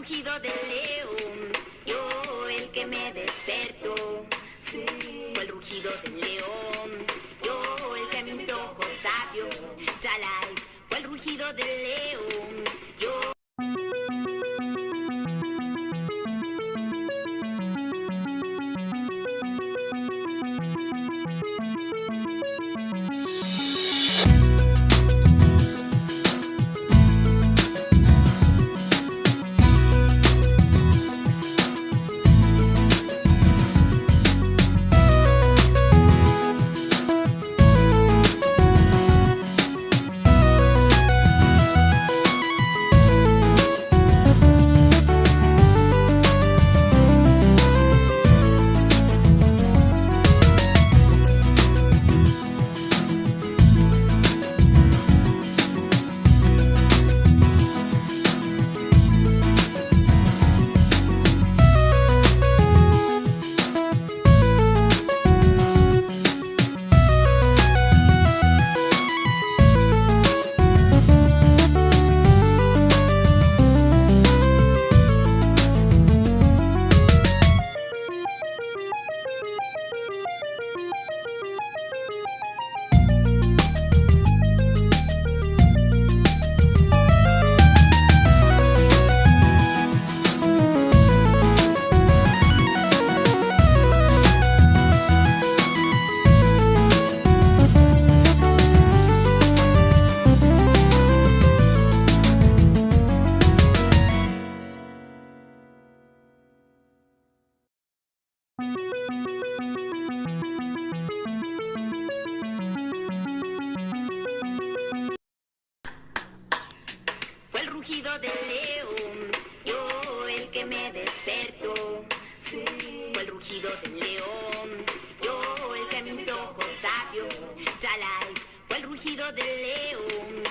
rugido del león, yo el que me despertó. Sí. Fue el rugido del león, yo el que mis ojos abrió. Chalai, fue el rugido del león, yo. Fue el rugido del león, yo el que me despertó. Sí. Fue el rugido del león, yo el que mis ojos abrió. Chalai, fue el rugido del león.